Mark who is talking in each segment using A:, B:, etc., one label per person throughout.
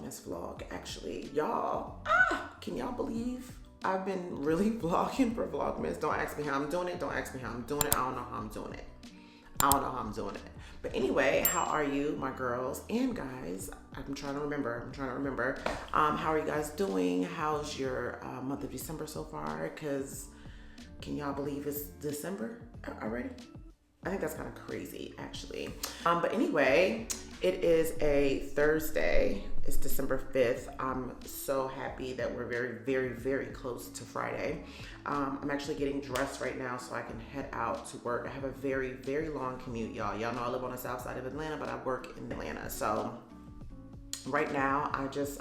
A: Vlogmas vlog, actually. Y'all, can y'all believe I've been really vlogging for Vlogmas? Don't ask me how I'm doing it. Don't ask me how I'm doing it. I don't know how I'm doing it. I don't know how I'm doing it. But anyway, how are you, my girls and guys? I'm trying to remember. How are you guys doing? How's your month of December so far? Because can y'all believe it's December already? I think that's kind of crazy, actually. But anyway, it is a Thursday. It's December 5th. I'm so happy that we're very, very, very close to Friday. I'm actually getting dressed right now so I can head out to work. I have a very, very long commute, y'all. Y'all know I live on the south side of Atlanta, but I work in Atlanta. So right now, I just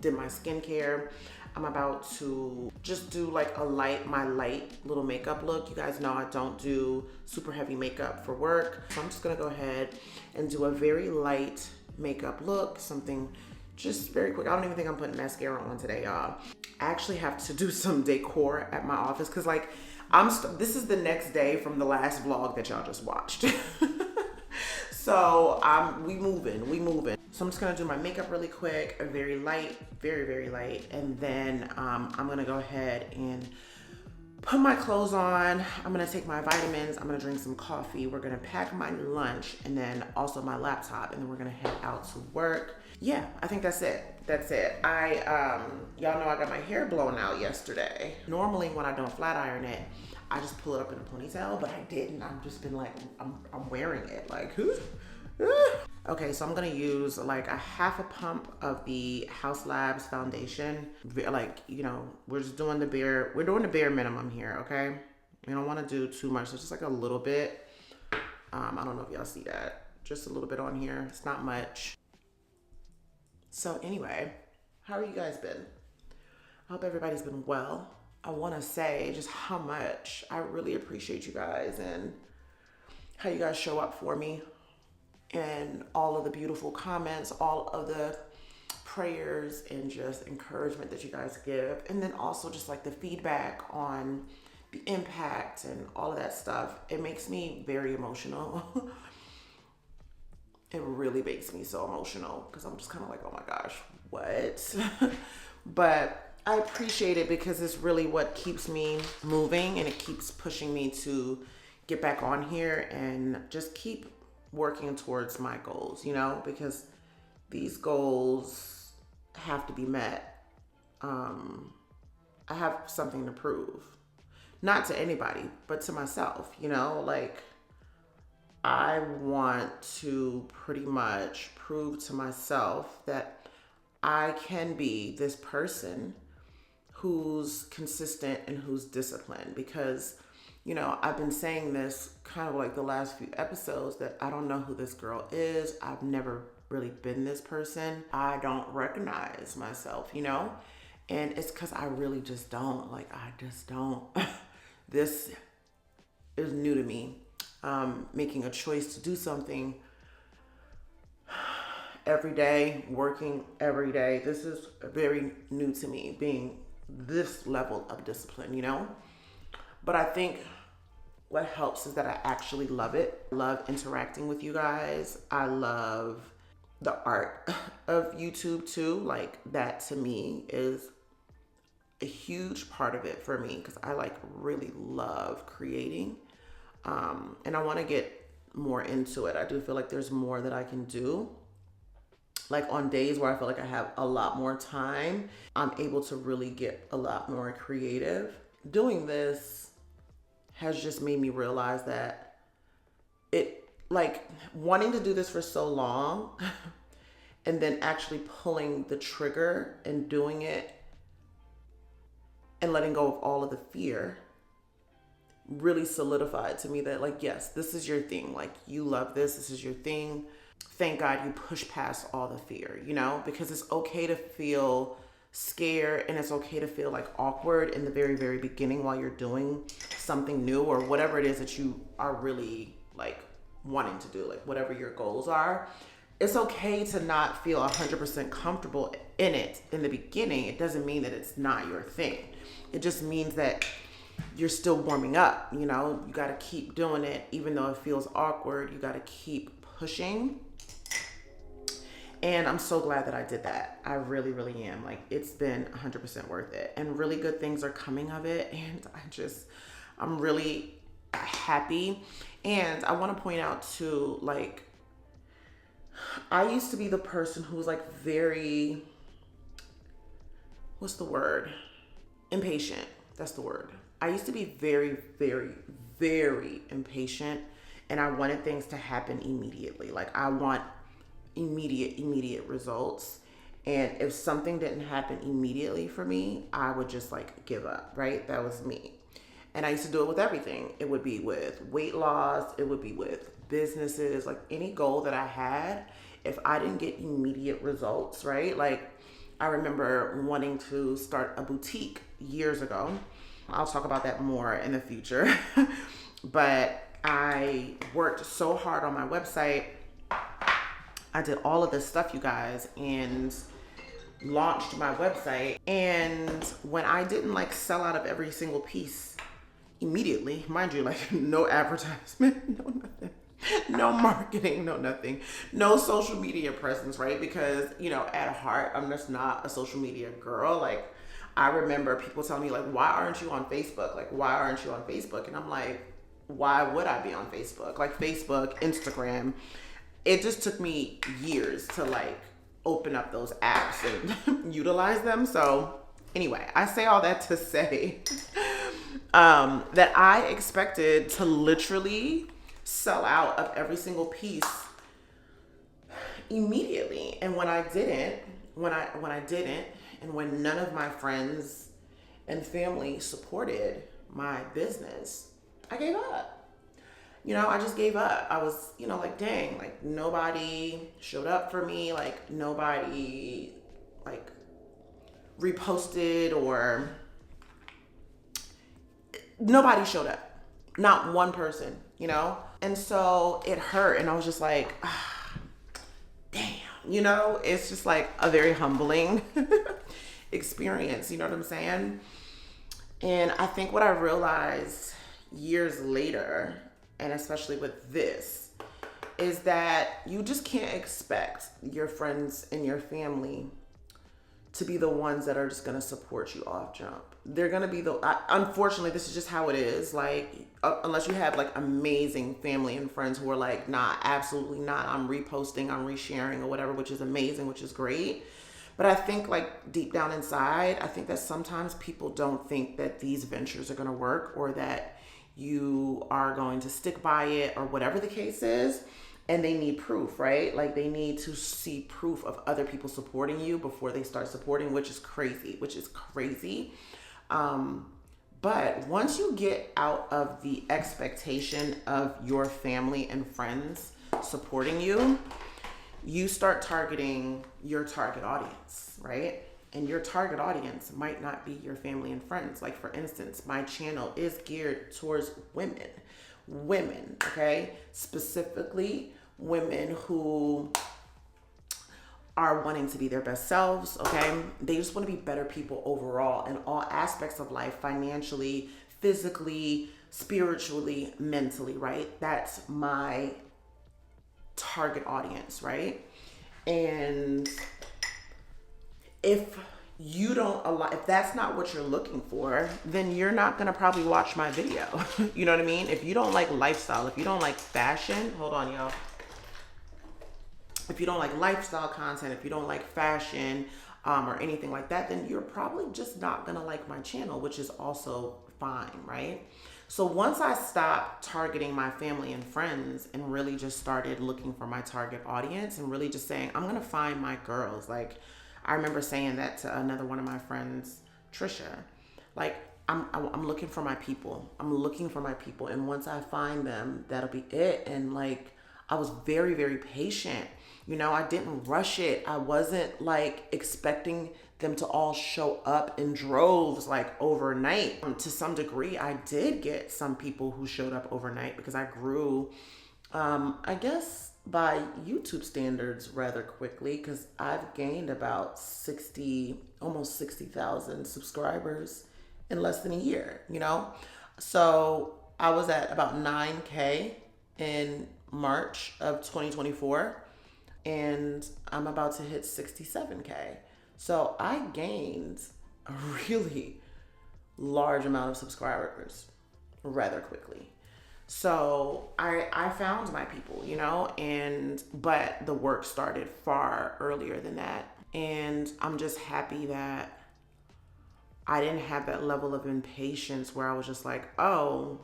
A: did my skincare. I'm about to just do like my light little makeup look. You guys know I don't do super heavy makeup for work. So I'm just gonna go ahead and do a very light makeup look, something just very quick. I don't even think I'm putting mascara on today, y'all. I actually have to do some decor at my office because like this is the next day from the last vlog that y'all just watched. So we moving. So I'm just gonna do my makeup really quick, a very light, very, very light. And then I'm gonna go ahead and put my clothes on. I'm gonna take my vitamins. I'm gonna drink some coffee. We're gonna pack my lunch and then also my laptop. And then we're gonna head out to work. Yeah, I think that's it. Y'all know I got my hair blown out yesterday. Normally when I don't flat iron it, I just pull it up in a ponytail, but I didn't. I've just been like, I'm wearing it. Like, okay, so I'm gonna use like a half a pump of the House Labs foundation. Like, you know, we're doing the bare minimum here, okay? We don't wanna do too much, so just like a little bit. I don't know if y'all see that. Just a little bit on here, it's not much. So anyway, how have you guys been? I hope everybody's been well. I wanna say just how much I really appreciate you guys and how you guys show up for me and all of the beautiful comments, all of the prayers and just encouragement that you guys give. And then also just like the feedback on the impact and all of that stuff. It makes me very emotional. It really makes me so emotional because I'm just kind of like, oh my gosh, what? But I appreciate it because it's really what keeps me moving and it keeps pushing me to get back on here and just keep working towards my goals, you know, because these goals have to be met. I have something to prove, not to anybody, but to myself, you know, like I want to pretty much prove to myself that I can be this person who's consistent and who's disciplined because, you know, I've been saying this kind of like the last few episodes that I don't know who this girl is. I've never really been this person. I don't recognize myself, you know, and it's because I really just don't. Like, I just don't. This is new to me. Making a choice to do something every day, working every day. This is very new to me, being this level of discipline, you know? But I think what helps is that I actually love it. I love interacting with you guys. I love the art of YouTube too. Like that to me is a huge part of it for me because I like really love creating. And I want to get more into it. I do feel like there's more that I can do. Like on days where I feel like I have a lot more time, I'm able to really get a lot more creative. Doing this has just made me realize that wanting to do this for so long and then actually pulling the trigger and doing it and letting go of all of the fear really solidified to me that like, yes, this is your thing. Like you love this. This is your thing. Thank God you push past all the fear, you know, because it's okay to feel scared and it's okay to feel like awkward in the very, very beginning while you're doing something new or whatever it is that you are really like wanting to do, like whatever your goals are. It's okay to not feel 100% comfortable in it in the beginning. It doesn't mean that it's not your thing. It just means that you're still warming up, you know, you got to keep doing it. Even though it feels awkward, you got to keep pushing. And I'm so glad that I did that. I really, really am. Like, it's been 100% worth it. And really good things are coming of it. And I'm really happy. And I want to point out too, like, I used to be the person who was like very, what's the word? Impatient. That's the word. I used to be very, very, very impatient, and I wanted things to happen immediately. Like, I want immediate results. And if something didn't happen immediately for me, I would just like give up, right? That was me. And I used to do it with everything. It would be with weight loss, it would be with businesses, like any goal that I had. If I didn't get immediate results, right? Like, I remember wanting to start a boutique years ago. I'll talk about that more in the future. But I worked so hard on my website. I did all of this stuff, you guys, and launched my website. And when I didn't like sell out of every single piece immediately, mind you, like no advertisement, no nothing, no marketing, no nothing, no social media presence, right? Because, you know, at heart, I'm just not a social media girl. Like, I remember people telling me, like, why aren't you on Facebook? Like, why aren't you on Facebook? And I'm like, why would I be on Facebook? Like, Facebook, Instagram. It just took me years to like open up those apps and utilize them. So anyway, I say all that to say that I expected to literally sell out of every single piece immediately. And when I didn't, and when none of my friends and family supported my business, I gave up. You know, I just gave up. I was, you know, like, dang, like nobody showed up for me. Like, nobody like reposted, or nobody showed up. Not one person, you know? And so it hurt. And I was just like, damn, you know, it's just like a very humbling experience. You know what I'm saying? And I think what I realized years later, and especially with this, is that you just can't expect your friends and your family to be the ones that are just gonna support you off jump. They're gonna be unfortunately, this is just how it is. Like, unless you have like amazing family and friends who are like, nah, absolutely not. I'm reposting, I'm resharing or whatever, which is amazing, which is great. But I think like deep down inside, I think that sometimes people don't think that these ventures are gonna work, or that you are going to stick by it, or whatever the case is. And they need proof, right? Like, they need to see proof of other people supporting you before they start supporting, which is crazy. But once you get out of the expectation of your family and friends supporting you, you start targeting your target audience, right? And your target audience might not be your family and friends. Like, for instance, my channel is geared towards women, okay? Specifically, women who are wanting to be their best selves, okay? They just want to be better people overall in all aspects of life, financially, physically, spiritually, mentally, right? That's my target audience, right? And if that's not what you're looking for, then you're not gonna probably watch my video. You know what I mean? If you don't like lifestyle, if you don't like fashion, hold on, y'all. If you don't like lifestyle content, if you don't like fashion, or anything like that, then you're probably just not gonna like my channel, which is also fine, right? So once I stopped targeting my family and friends and really just started looking for my target audience and really just saying, I'm gonna find my girls. Like, I remember saying that to another one of my friends, Trisha. Like, I'm looking for my people. I'm looking for my people. And once I find them, that'll be it. And like, I was very, very patient. You know, I didn't rush it. I wasn't like expecting them to all show up in droves like overnight. To some degree, I did get some people who showed up overnight because I grew, I guess, by YouTube standards rather quickly, because I've gained about almost 60,000 subscribers in less than a year, you know? So I was at about 9K in March of 2024. and I'm about to hit 67K. So I gained a really large amount of subscribers rather quickly. So I found my people, you know, but the work started far earlier than that. And I'm just happy that I didn't have that level of impatience where I was just like, oh,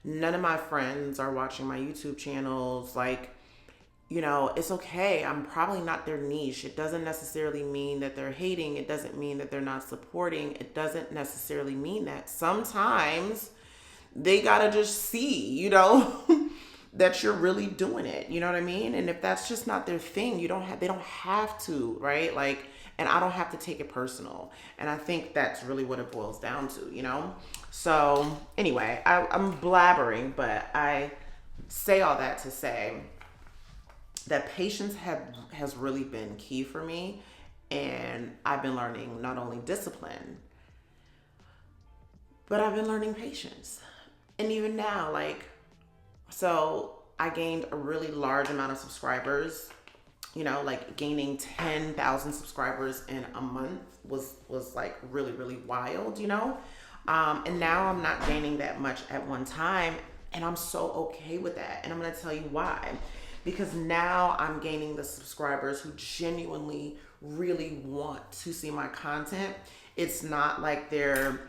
A: none of my friends are watching my YouTube channels. Like, you know, it's okay. I'm probably not their niche. It doesn't necessarily mean that they're hating. It doesn't mean that they're not supporting. It doesn't necessarily mean that. Sometimes they gotta just see, you know, that you're really doing it. You know what I mean? And if that's just not their thing, they don't have to, right? Like, and I don't have to take it personal. And I think that's really what it boils down to, you know? So anyway, I'm blabbering, but I say all that to say that patience has really been key for me. And I've been learning not only discipline, but I've been learning patience. And even now, like, so I gained a really large amount of subscribers, you know, like gaining 10,000 subscribers in a month was like really, really wild, you know? And now I'm not gaining that much at one time. And I'm so okay with that. And I'm going to tell you why. Because now I'm gaining the subscribers who genuinely really want to see my content. It's not like they're,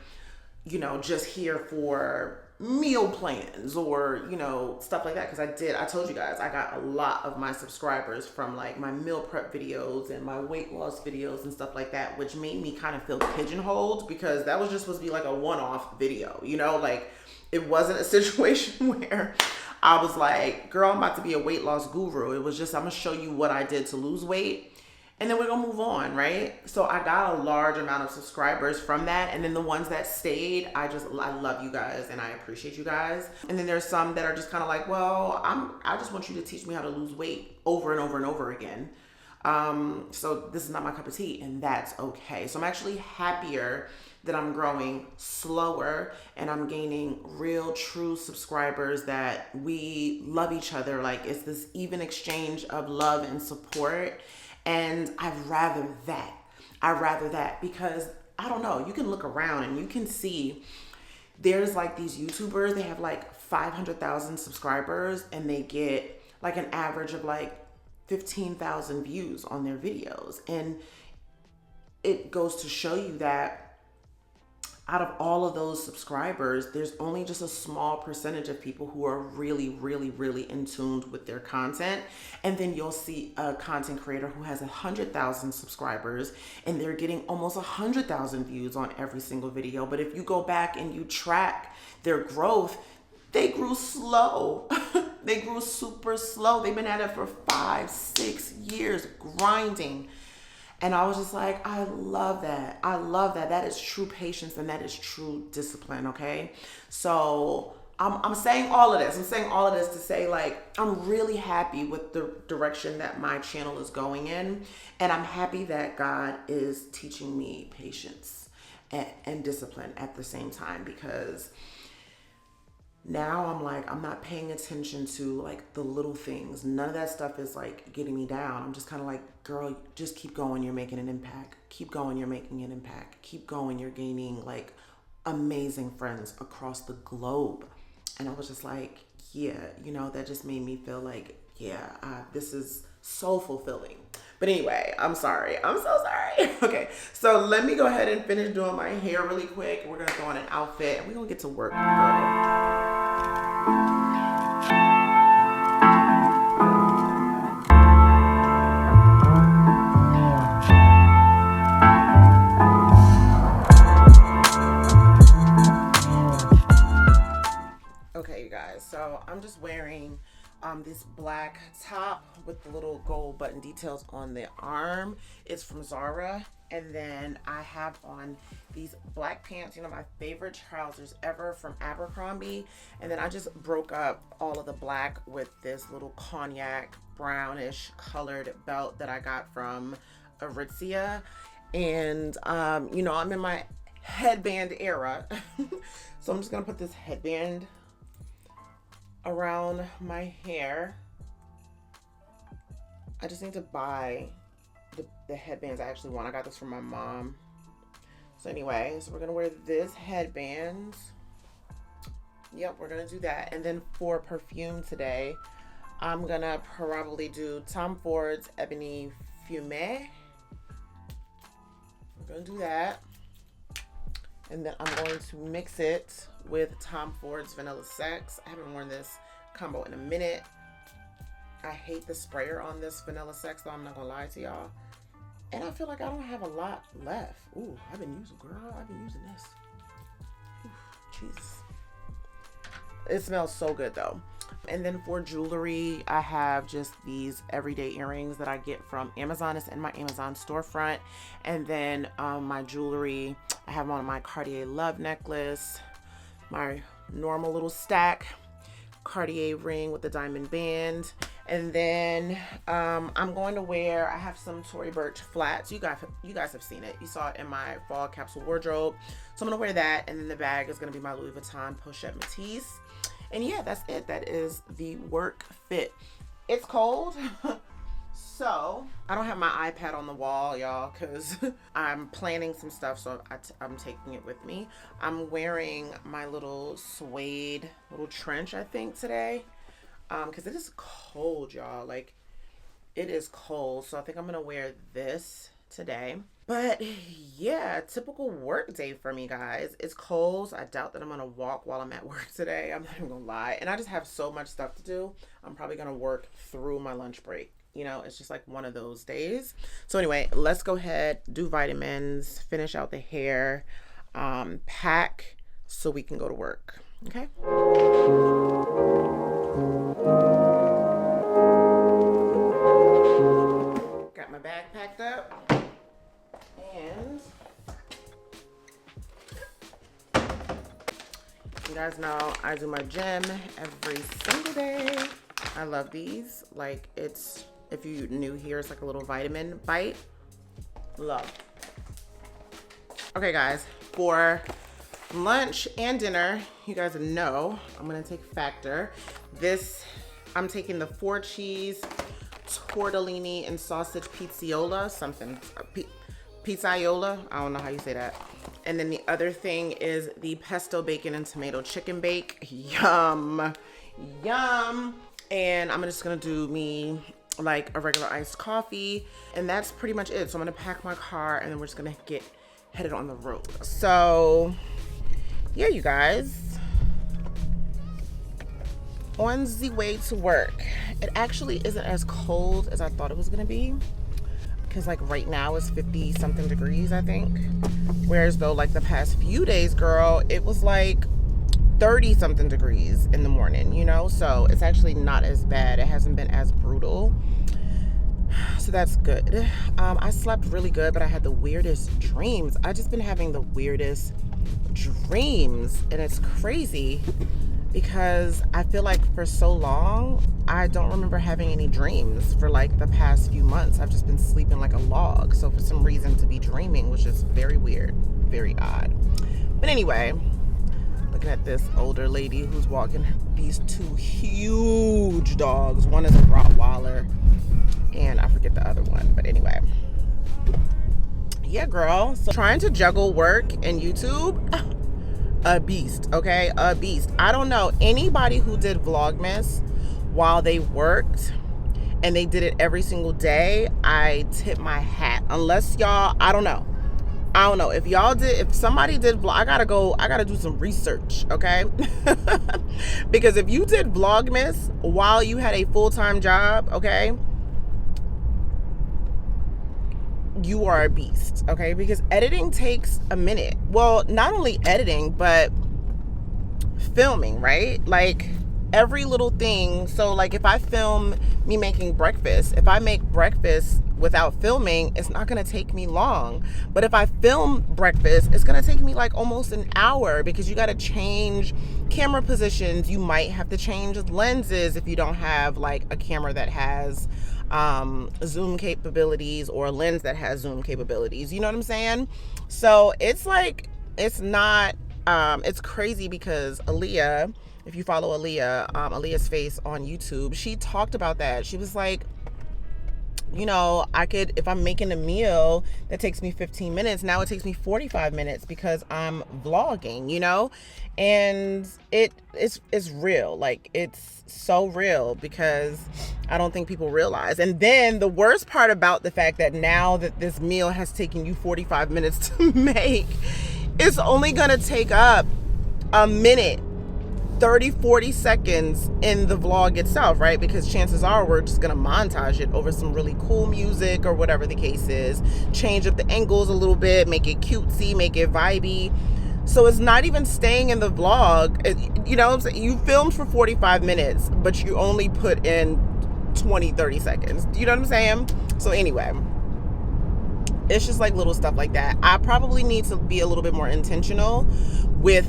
A: you know, just here for meal plans or, you know, stuff like that. Because I told you guys, I got a lot of my subscribers from like my meal prep videos and my weight loss videos and stuff like that, which made me kind of feel pigeonholed because that was just supposed to be like a one-off video, you know, like it wasn't a situation where I was like, girl, I'm about to be a weight loss guru. It was just, I'm gonna show you what I did to lose weight and then we're gonna move on, right? So I got a large amount of subscribers from that. And then the ones that stayed, I love you guys and I appreciate you guys. And then there's some that are just kind of like, well, I just want you to teach me how to lose weight over and over and over again. So this is not my cup of tea and that's okay. So I'm actually happier that I'm growing slower and I'm gaining real true subscribers that we love each other. Like it's this even exchange of love and support. And I'd rather that because I don't know, you can look around and you can see there's like these YouTubers, they have like 500,000 subscribers and they get like an average of like 15,000 views on their videos. And it goes to show you that out of all of those subscribers, there's only just a small percentage of people who are really, really, really in tune with their content. And then you'll see a content creator who has 100,000 subscribers and they're getting almost 100,000 views on every single video. But if you go back and you track their growth, they grew slow. They grew super slow. They've been at it for 5-6 years grinding. And I was just like, I love that. I love that. That is true patience and that is true discipline, okay? So I'm saying all of this. I'm saying all of this to say, like, I'm really happy with the direction that my channel is going in. And I'm happy that God is teaching me patience and discipline at the same time because now I'm like, I'm not paying attention to like the little things. None of that stuff is like getting me down. I'm just kind of like, girl, just keep going. You're making an impact. Keep going. You're making an impact. Keep going. You're gaining like amazing friends across the globe. And I was just like, yeah, you know, that just made me feel like, yeah, this is so fulfilling. But anyway, I'm sorry. I'm so sorry. Okay, so let me go ahead and finish doing my hair really quick. We're going to throw on an outfit and we're going to get to work, girl. Okay, you guys, so I'm just wearing this black top with the little gold button details on the arm. It's from Zara. And then I have on these black pants, you know, my favorite trousers ever from Abercrombie. And then I just broke up all of the black with this little cognac brownish colored belt that I got from Aritzia. And, you know, I'm in my headband era. So I'm just going to put this headband around my hair. I just need to buy the headbands I actually want. I got this from my mom. So anyway, so we're gonna wear this headband. Yep, we're gonna do that. And then for perfume today, I'm gonna probably do Tom Ford's Ebony Fumé. We're gonna do that. And then I'm going to mix it with Tom Ford's Vanilla Sex. I haven't worn this combo in a minute. I hate the sprayer on this Vanilla Sex though, I'm not gonna lie to y'all. And I feel like I don't have a lot left. Ooh, I've been using this. Ooh, Jesus. It smells so good though. And then for jewelry, I have just these everyday earrings that I get from Amazon. It's in my Amazon storefront. And then my jewelry, I have on my Cartier Love necklace, my normal little stack Cartier ring with the diamond band. And then I'm going to wear, I have some Tory Burch flats. You guys have seen it. You saw it in my fall capsule wardrobe. So I'm gonna wear that. And then the bag is gonna be my Louis Vuitton Pochette Métis. And yeah, that's it. That is the work fit. It's cold. So I don't have my iPad on the wall, y'all, because I'm planning some stuff. So I'm taking it with me. I'm wearing my little suede little trench, I think, today. Because it is cold, y'all. Like, it is cold. So I think I'm going to wear this today. But yeah, typical work day for me, guys. It's cold, so I doubt that I'm going to walk while I'm at work today. I'm not even going to lie. And I just have so much stuff to do. I'm probably going to work through my lunch break. You know, it's just like one of those days. So anyway, let's go ahead, do vitamins, finish out the hair, pack so we can go to work. Okay. Got my bag packed up, and you guys know I do my gym every single day. I love these. Like, it's, if you're new here, it's like a little vitamin bite. Love. Okay guys, for lunch and dinner, you guys know I'm gonna take Factor. This, I'm taking the 4-cheese tortellini and sausage pizzaiola, pizzaiola, I don't know how you say that. And then the other thing is the pesto bacon and tomato chicken bake. Yum, yum. And I'm just gonna do me like a regular iced coffee, and that's pretty much it. So I'm gonna pack my car, and then we're just gonna get headed on the road. So yeah, you guys, on the way to work. It actually isn't as cold as I thought it was gonna be, because like right now it's 50 something degrees, I think. Whereas though, like the past few days, girl, it was like 30 something degrees in the morning, you know? So it's actually not as bad. It hasn't been as brutal. So that's good. I slept really good, but I had the weirdest dreams. I just been having the weirdest dreams, and it's crazy because I feel like for so long, I don't remember having any dreams for like the past few months. I've just been sleeping like a log. So for some reason to be dreaming was just very weird, very odd. But anyway, looking at this older lady who's walking these 2 huge dogs. One is a Rottweiler, and I forget the other one. But anyway, yeah, girl. So trying to juggle work and YouTube, a beast, okay? A beast. I don't know anybody who did Vlogmas while they worked and they did it every single day. I tip my hat. Unless y'all, I don't know if y'all did, if somebody did vlog, I gotta do some research, okay? Because if you did Vlogmas while you had a full-time job, okay, you are a beast, okay? Because editing takes a minute. Well, not only editing, but filming, right? Like every little thing. So like if I film me making breakfast, if I make breakfast without filming, it's not gonna take me long. But if I film breakfast, it's gonna take me like almost an hour, because you gotta change camera positions. You might have to change lenses if you don't have like a camera that has zoom capabilities, or a lens that has zoom capabilities, you know what I'm saying? So it's like, it's not, it's crazy, because Aaliyah, if you follow Aaliyah, Aaliyah's Face on YouTube, she talked about that. She was like, you know, I could, if I'm making a meal that takes me 15 minutes, now it takes me 45 minutes because I'm vlogging, you know? And it's real. Like, it's so real because I don't think people realize. And then the worst part about the fact that now that this meal has taken you 45 minutes to make, it's only gonna take up a minute, 30-40 seconds in the vlog itself, right? Because chances are we're just gonna montage it over some really cool music or whatever the case is, change up the angles a little bit, make it cutesy, make it vibey. So it's not even staying in the vlog. You know what I'm saying? You filmed for 45 minutes, but you only put in 20-30 seconds. You know what I'm saying? So anyway, it's just like little stuff like that. I probably need to be a little bit more intentional with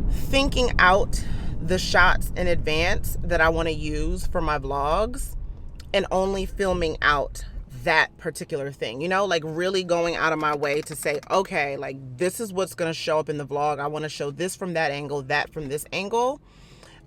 A: thinking out the shots in advance that I want to use for my vlogs and only filming out that particular thing, you know, like really going out of my way to say, okay, like this is what's going to show up in the vlog. I want to show this from that angle, that from this angle,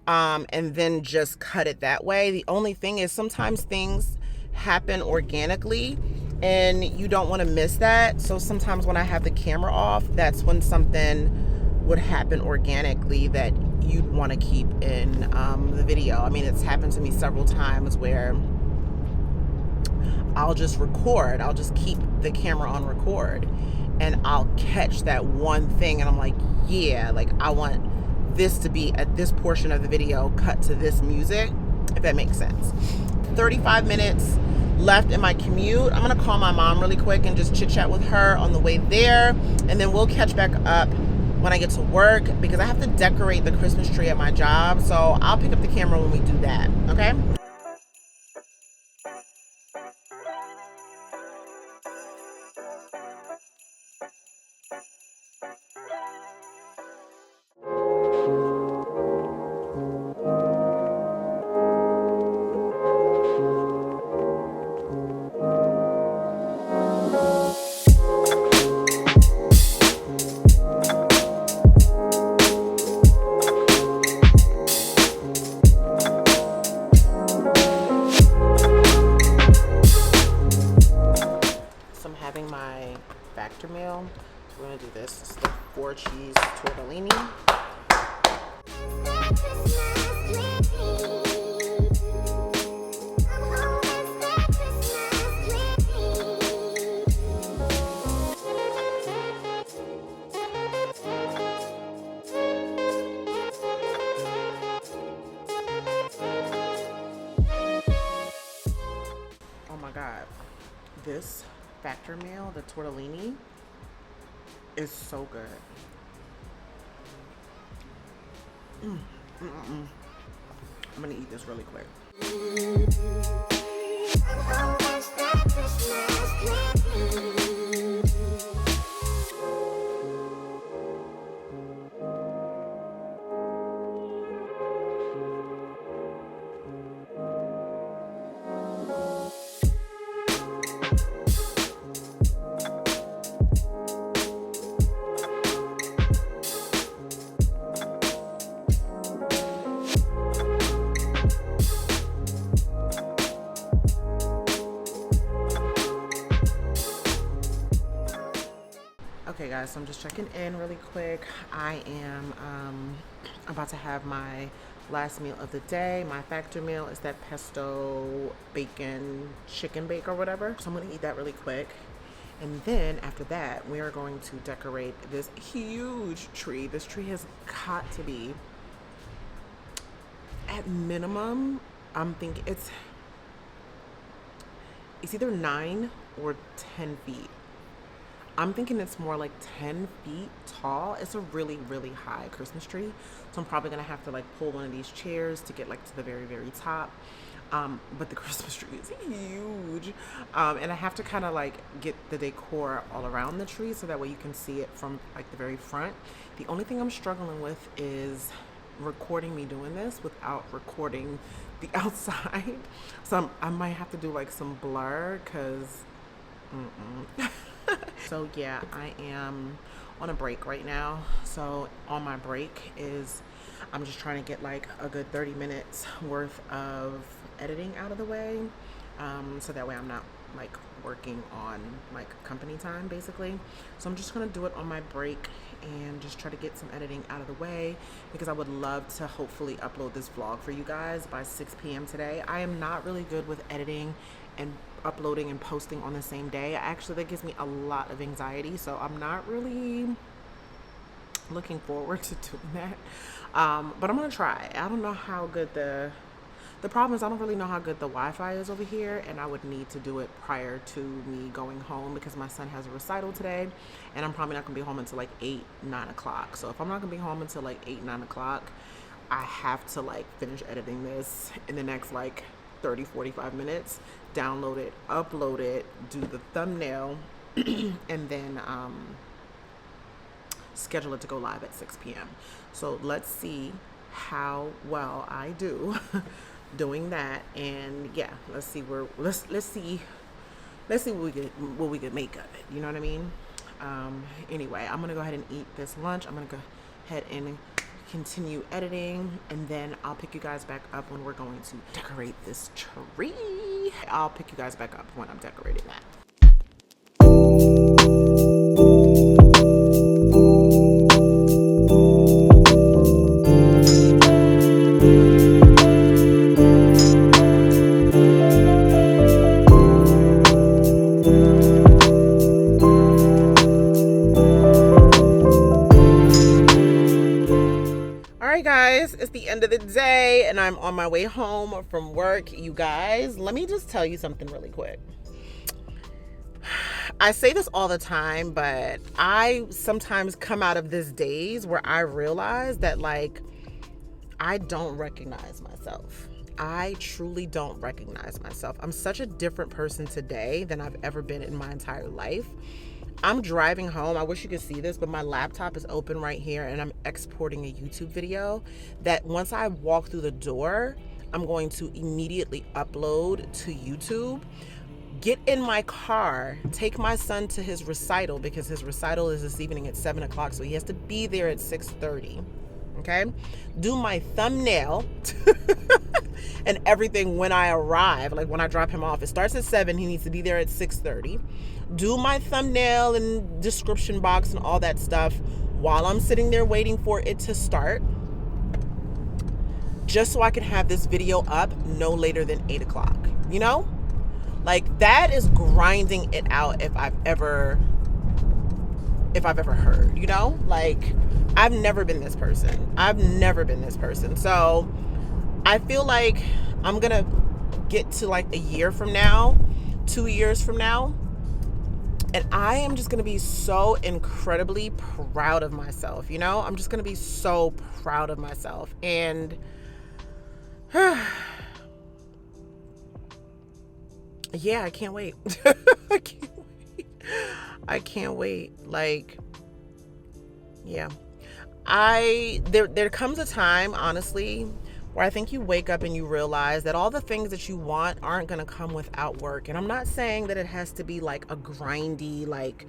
A: and then just cut it that way. The only thing is sometimes things happen organically and you don't want to miss that. So sometimes when I have the camera off, that's when something would happen organically that you'd want to keep in the video. I mean, it's happened to me several times where I'll just record, I'll just keep the camera on record and I'll catch that one thing and I'm like, yeah, like I want this to be at this portion of the video cut to this music, if that makes sense. 35 minutes left in my commute. I'm gonna call my mom really quick and just chit chat with her on the way there, and then we'll catch back up when I get to work because I have to decorate the Christmas tree at my job. So I'll pick up the camera when we do that, okay? Meal. We're gonna do this. It's the 4-cheese tortellini. Oh my God, this factor meal, the tortellini, is so good. I'm gonna eat this really quick. Okay guys, so I'm just checking in really quick. I am about to have my last meal of the day. My factor meal is that pesto bacon chicken bake or whatever. So I'm gonna eat that really quick. And then after that, we are going to decorate this huge tree. This tree has got to be, at minimum, I'm thinking it's either 9 or 10 feet. I'm thinking it's more like 10 feet tall. It's a really, really high Christmas tree. So I'm probably gonna have to like pull one of these chairs to get like to the very, very top. But the Christmas tree is huge. And I have to kind of like get the decor all around the tree so that way you can see it from like the very front. The only thing I'm struggling with is recording me doing this without recording the outside. So I might have to do like some blur because So yeah, I am on a break right now. So on my break is I'm just trying to get like a good 30 minutes worth of editing out of the way, so that way I'm not like working on like company time basically. So I'm just gonna do it on my break and just try to get some editing out of the way, because I would love to hopefully upload this vlog for you guys by 6 p.m. today. I am not really good with editing and uploading and posting on the same day. Actually, that gives me a lot of anxiety, so I'm not really looking forward to doing that. But I'm gonna try. I don't know how good the problem is, I don't really know how good the Wi-Fi is over here, and I would need to do it prior to me going home, because my son has a recital today, and I'm probably not gonna be home until like 8, 9 o'clock. So if I'm not gonna be home until like 8, 9 o'clock, I have to like finish editing this in the next like 30, 45 minutes, download it, upload it, do the thumbnail, and then schedule it to go live at 6 p.m. So let's see how well I do doing that, and yeah, let's see what we could make of it. You know what I mean? Anyway, I'm gonna go ahead and eat this lunch. I'm gonna go ahead and continue editing, and then I'll pick you guys back up when we're going to decorate this tree. I'll pick you guys back up when I'm decorating that. It's the end of the day and I'm on my way home from work. You guys, let me just tell you something really quick. I say this all the time, but I sometimes come out of this days where I realize that like I don't recognize myself. I truly don't recognize myself. I'm such a different person today than I've ever been in my entire life. I'm driving home. I wish you could see this, but my laptop is open right here and I'm exporting a YouTube video that once I walk through the door, I'm going to immediately upload to YouTube. Get in my car, take my son to his recital, because his recital is this evening at 7 o'clock, so he has to be there at 6:30. Okay? Do my thumbnail and everything when I arrive, like when I drop him off. It starts at 7, he needs to be there at 6:30. Do my thumbnail and description box and all that stuff while I'm sitting there waiting for it to start, just so I can have this video up no later than 8 o'clock. You know? Like, that is grinding it out if I've ever heard, you know? Like, I've never been this person. So I feel like I'm gonna get to like a year from now, 2 years from now, and I am just gonna be so incredibly proud of myself, you know? I'm just gonna be so proud of myself. And yeah, I can't wait. I can't wait. Like, yeah. There comes a time, honestly, where I think you wake up and you realize that all the things that you want aren't going to come without work. And I'm not saying that it has to be like a grindy, like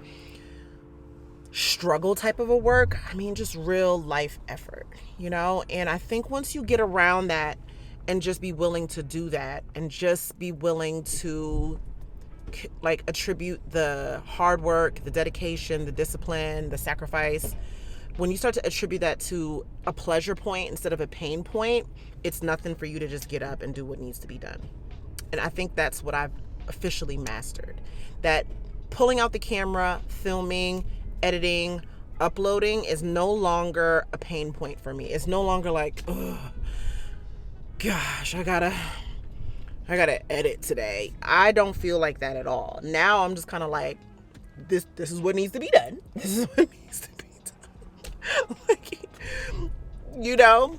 A: struggle type of a work. I mean, just real life effort, you know? And I think once you get around that and just be willing to do that, and just be willing to like attribute the hard work, the dedication, the discipline, the sacrifice, when you start to attribute that to a pleasure point instead of a pain point, it's nothing for you to just get up and do what needs to be done. And I think that's what I've officially mastered. That pulling out the camera, filming, editing, uploading is no longer a pain point for me. It's no longer like, oh gosh, I gotta edit today. I don't feel like that at all. Now I'm just kind of like, this is what needs to be done. This is what needs to be done. Like, you know,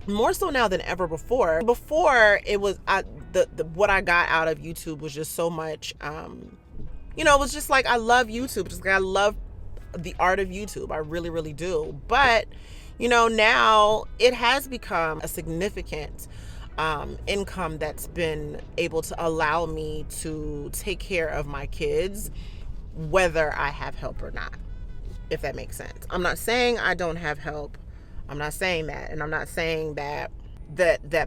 A: more so now than ever before. Before, it was what I got out of YouTube was just so much. You know, it was just like, I love YouTube. Just like I love the art of YouTube. I really, really do. But you know, now it has become a significant income that's been able to allow me to take care of my kids, whether I have help or not, if that makes sense. I'm not saying I don't have help. I'm not saying that. And I'm not saying that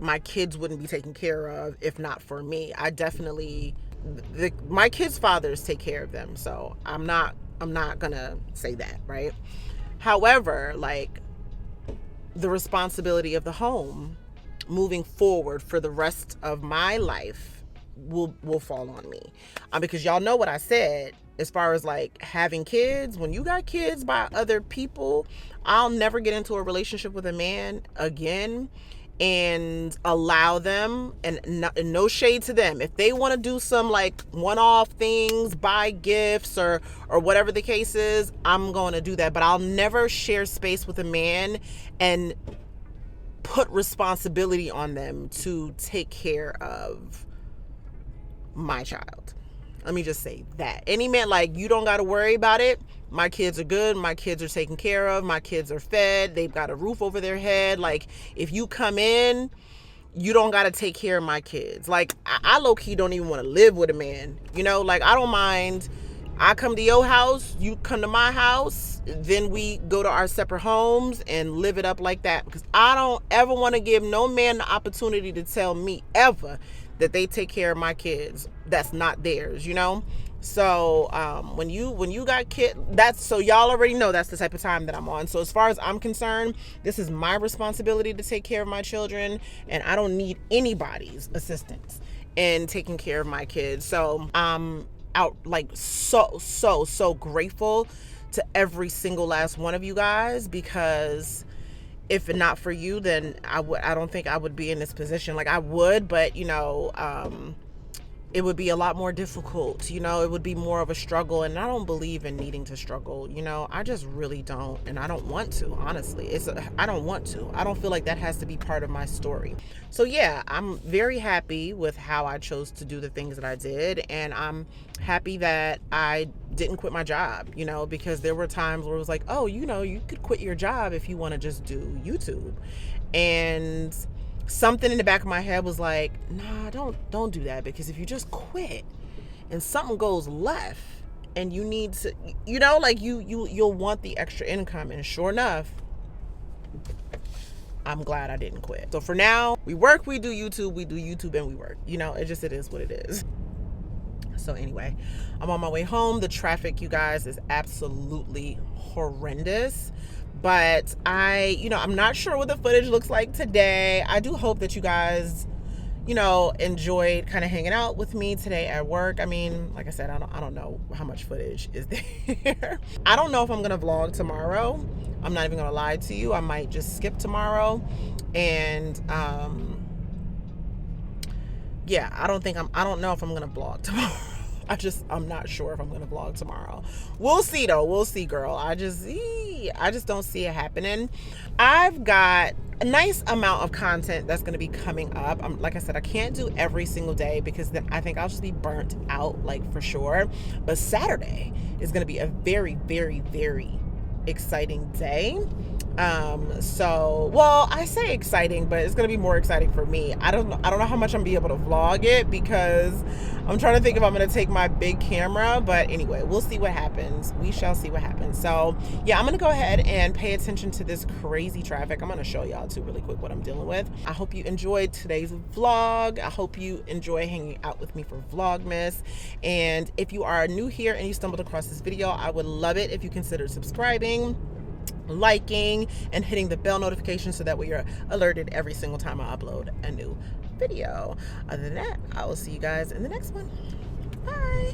A: my kids wouldn't be taken care of if not for me. I definitely, my kids' fathers take care of them. So I'm not gonna say that, right? However, like, the responsibility of the home moving forward for the rest of my life will fall on me. Because y'all know what I said as far as like having kids. When you got kids by other people, I'll never get into a relationship with a man again and allow them, and no shade to them, if they want to do some like one-off things, buy gifts or whatever the case is, I'm going to do that. But I'll never share space with a man and put responsibility on them to take care of my child. Let me just say that. Any man, like, you don't got to worry about it. My kids are good. My kids are taken care of. My kids are fed. They've got a roof over their head. Like, if you come in, you don't got to take care of my kids. Like, I low-key don't even want to live with a man. You know, like, I don't mind. I come to your house, you come to my house, then we go to our separate homes and live it up like that. Because I don't ever want to give no man the opportunity to tell me ever that they take care of my kids. That's not theirs, you know? So when you got kids, so y'all already know that's the type of time that I'm on. So as far as I'm concerned, this is my responsibility to take care of my children, and I don't need anybody's assistance in taking care of my kids. So out like so grateful to every single last one of you guys, because if not for you, then I don't think I would be in this position. Like, I would, but you know, it would be a lot more difficult, you know, it would be more of a struggle, and I don't believe in needing to struggle, you know, I just really don't, and I don't want to, honestly. I don't want to. I don't feel like that has to be part of my story. So yeah, I'm very happy with how I chose to do the things that I did, and I'm happy that I didn't quit my job, you know, because there were times where it was like, oh, you know, you could quit your job if you want to just do YouTube, and something in the back of my head was like, nah, don't do that, because if you just quit and something goes left and you need to, you know, like you'll want the extra income. And sure enough, I'm glad I didn't quit. So for now, we work, we do YouTube, and we work, you know, it is what it is. So anyway, I'm on my way home. The traffic, you guys, is absolutely horrendous. But I'm not sure what the footage looks like today. I do hope that you guys, you know, enjoyed kind of hanging out with me today at work. I mean, like I said, I don't know how much footage is there. I don't know if I'm going to vlog tomorrow. I'm not even going to lie to you. I might just skip tomorrow. And, yeah, I don't know if I'm going to vlog tomorrow. I'm not sure if I'm going to vlog tomorrow. We'll see though. We'll see, girl. I just don't see it happening. I've got a nice amount of content that's going to be coming up. Like I said, I can't do every single day because then I think I'll just be burnt out, like, for sure. But Saturday is going to be a very, very, very exciting day. Well, I say exciting, but it's gonna be more exciting for me. I don't know how much I'm gonna be able to vlog it, because I'm trying to think if I'm gonna take my big camera. But anyway, we'll see what happens. We shall see what happens. So yeah, I'm gonna go ahead and pay attention to this crazy traffic. I'm gonna show y'all too really quick what I'm dealing with. I hope you enjoyed today's vlog. I hope you enjoy hanging out with me for Vlogmas. And if you are new here and you stumbled across this video, I would love it if you consider subscribing, liking, and hitting the bell notification so that way you're alerted every single time I upload a new video. Other than that, I will see you guys in the next one. Bye.